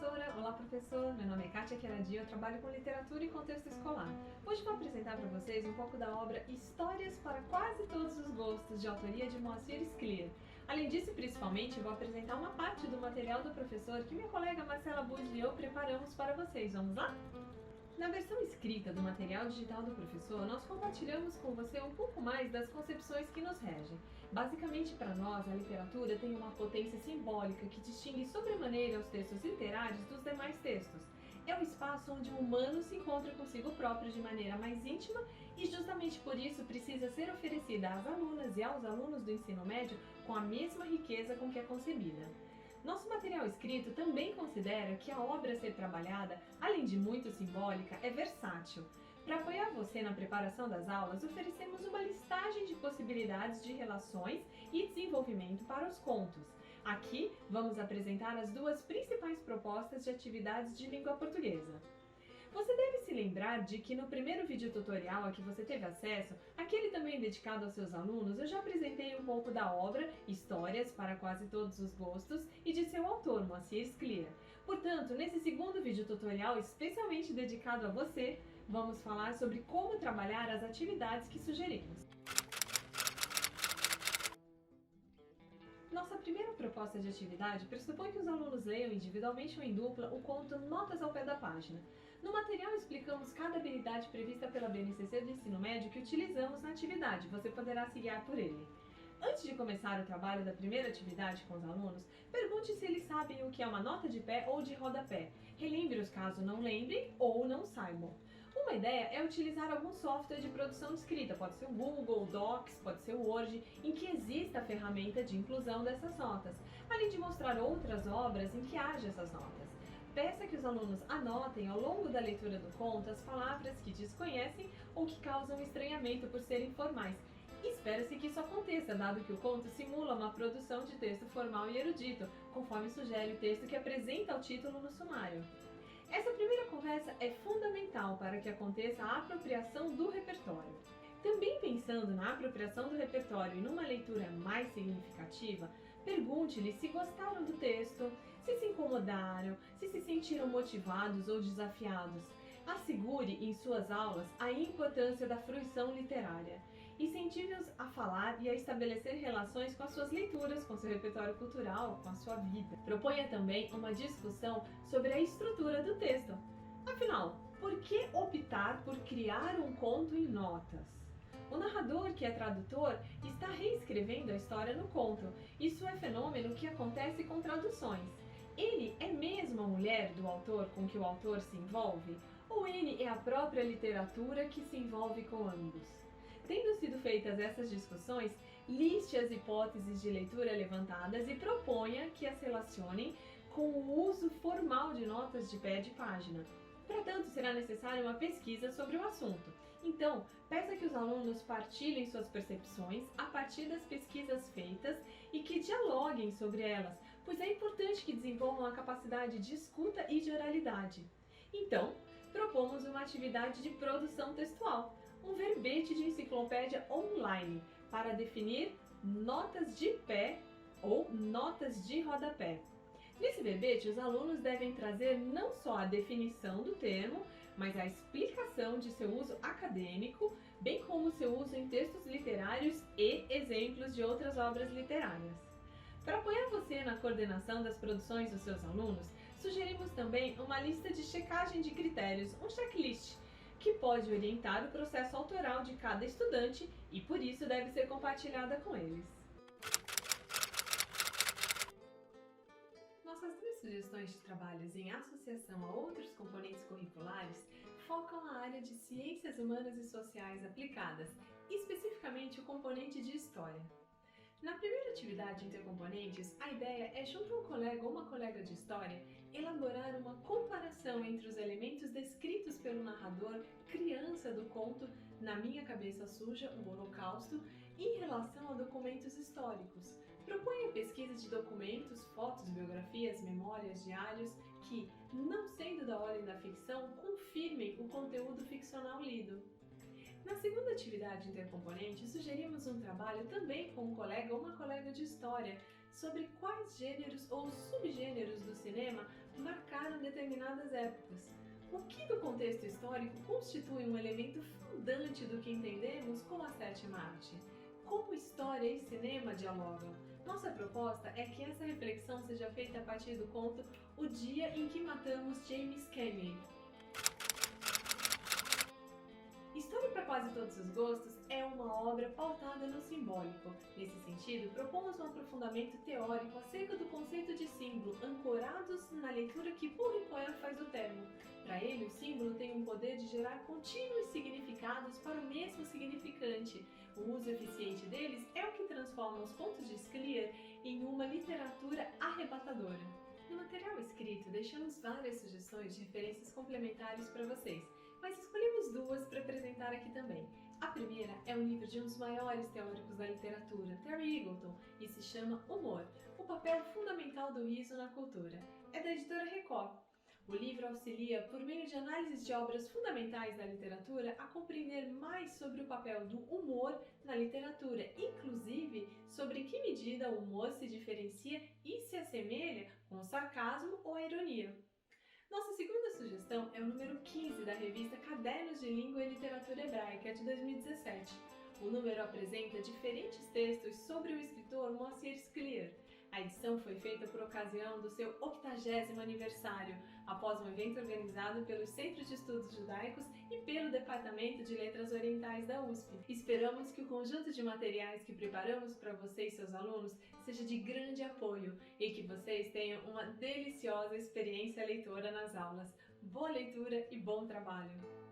professora! Olá, professor! Meu nome é Kátia Queradio, eu trabalho com literatura e contexto escolar. Hoje vou apresentar para vocês um pouco da obra Histórias para Quase Todos os Gostos, de autoria de Moacir Scliar. Além disso, principalmente, vou apresentar uma parte do material do professor que minha colega Marcela Budi e eu preparamos para vocês. Vamos lá? Na versão escrita do material digital do professor, nós compartilhamos com você um pouco mais das concepções que nos regem. Basicamente, para nós, a literatura tem uma potência simbólica que distingue sobremaneira os textos literários dos demais textos. É o espaço onde o humano se encontra consigo próprio de maneira mais íntima e justamente por isso precisa ser oferecida às alunas e aos alunos do ensino médio com a mesma riqueza com que é concebida. Nosso material escrito também considera que a obra a ser trabalhada, além de muito simbólica, é versátil. Para apoiar você na preparação das aulas, oferecemos uma listagem de possibilidades de relações e desenvolvimento para os contos. Aqui vamos apresentar as duas principais propostas de atividades de língua portuguesa. Você deve se lembrar de que no primeiro vídeo tutorial a que você teve acesso, aquele também dedicado aos seus alunos, eu já apresentei um pouco da obra Histórias para Quase Todos os Gostos e de seu autor, Moacir Scliar. Portanto, nesse segundo vídeo tutorial especialmente dedicado a você, vamos falar sobre como trabalhar as atividades que sugerimos. Nossa primeira proposta de atividade pressupõe que os alunos leiam individualmente ou em dupla o conto Notas ao Pé da Página. No material explicamos cada habilidade prevista pela BNCC do ensino médio que utilizamos na atividade, você poderá se guiar por ele. Antes de começar o trabalho da primeira atividade com os alunos, pergunte se eles sabem o que é uma nota de pé ou de rodapé. Relembre-os caso não lembrem ou não saibam. Uma ideia é utilizar algum software de produção de escrita, pode ser o Google, o Docs, pode ser o Word, em que exista a ferramenta de inclusão dessas notas, além de mostrar outras obras em que haja essas notas. Peça que os alunos anotem ao longo da leitura do conto as palavras que desconhecem ou que causam estranhamento por serem formais. Espera-se que isso aconteça, dado que o conto simula uma produção de texto formal e erudito, conforme sugere o texto que apresenta o título no sumário. Essa primeira conversa é fundamental para que aconteça a apropriação do repertório. Também pensando na apropriação do repertório e numa leitura mais significativa, pergunte-lhes se gostaram do texto, se incomodaram, se sentiram motivados ou desafiados. Assegure em suas aulas a importância da fruição literária. Incentive-os a falar e a estabelecer relações com as suas leituras, com seu repertório cultural, com a sua vida. Proponha também uma discussão sobre a estrutura do texto. Afinal, por que optar por criar um conto em notas? O narrador, que é tradutor, está reescrevendo a história no conto. Isso é fenômeno que acontece com traduções. Ele é mesmo a mulher do autor com que o autor se envolve? Ou ele é a própria literatura que se envolve com ambos? Tendo sido feitas essas discussões, liste as hipóteses de leitura levantadas e proponha que as relacionem com o uso formal de notas de pé de página. Para tanto, será necessária uma pesquisa sobre o assunto. Então, peça que os alunos partilhem suas percepções a partir das pesquisas feitas e que dialoguem sobre elas, pois é importante que desenvolvam a capacidade de escuta e de oralidade. Então, propomos uma atividade de produção textual, um verbete de enciclopédia online para definir notas de pé ou notas de rodapé. Nesse verbete, os alunos devem trazer não só a definição do termo, mas a explicação de seu uso acadêmico, bem como seu uso em textos literários e exemplos de outras obras literárias. Para apoiar você na coordenação das produções dos seus alunos, sugerimos também uma lista de checagem de critérios, um checklist, que pode orientar o processo autoral de cada estudante e por isso deve ser compartilhada com eles. Nossas duas sugestões de trabalhos em associação a outros componentes curriculares focam a área de Ciências Humanas e Sociais aplicadas, especificamente o componente de História. Na primeira atividade intercomponentes, a ideia é, junto a um colega ou uma colega de História, elaborar uma comparação entre os elementos descritos pelo narrador criança do conto Na Minha Cabeça Suja, o Holocausto, em relação a documentos históricos. Proponha pesquisa de documentos, fotos, biografias, memórias, diários que, não sendo da ordem da ficção, confirmem o conteúdo ficcional lido. Na segunda atividade intercomponente, sugerimos um trabalho também com um colega ou uma colega de história sobre quais gêneros ou subgêneros do cinema marcaram determinadas épocas. O que do contexto histórico constitui um elemento fundante do que entendemos como a sétima arte? Como história e cinema dialogam? Nossa proposta é que essa reflexão seja feita a partir do conto O Dia em que Matamos James Cagney. História para Quase Todos os Gostos é uma obra pautada no simbólico. Nesse sentido, propomos um aprofundamento teórico acerca do conceito de símbolo, ancorados na leitura que Bourriquot faz do termo. Para ele, o símbolo tem um poder de gerar contínuos significados para o mesmo significante. O uso eficiente deles é o que transforma os contos de Scliar em uma literatura arrebatadora. No material escrito, deixamos várias sugestões de referências complementares para vocês, mas escolhemos duas para apresentar aqui também. A primeira é um livro de um dos maiores teóricos da literatura, Terry Eagleton, e se chama Humor, o papel fundamental do riso na cultura. É da editora Record. O livro auxilia, por meio de análises de obras fundamentais da literatura, a compreender mais sobre o papel do humor na literatura, inclusive sobre em que medida o humor se diferencia e se assemelha com o sarcasmo ou a ironia. Nossa segunda sugestão é o número 15 da revista Cadernos de Língua e Literatura Hebraica, de 2017. O número apresenta diferentes textos sobre o escritor Moacir Scliar. A edição foi feita por ocasião do seu 80º aniversário, após um evento organizado pelos Centros de Estudos Judaicos e pelo Departamento de Letras Orientais da USP. Esperamos que o conjunto de materiais que preparamos para você e seus alunos seja de grande apoio e que vocês tenham uma deliciosa experiência leitora nas aulas. Boa leitura e bom trabalho!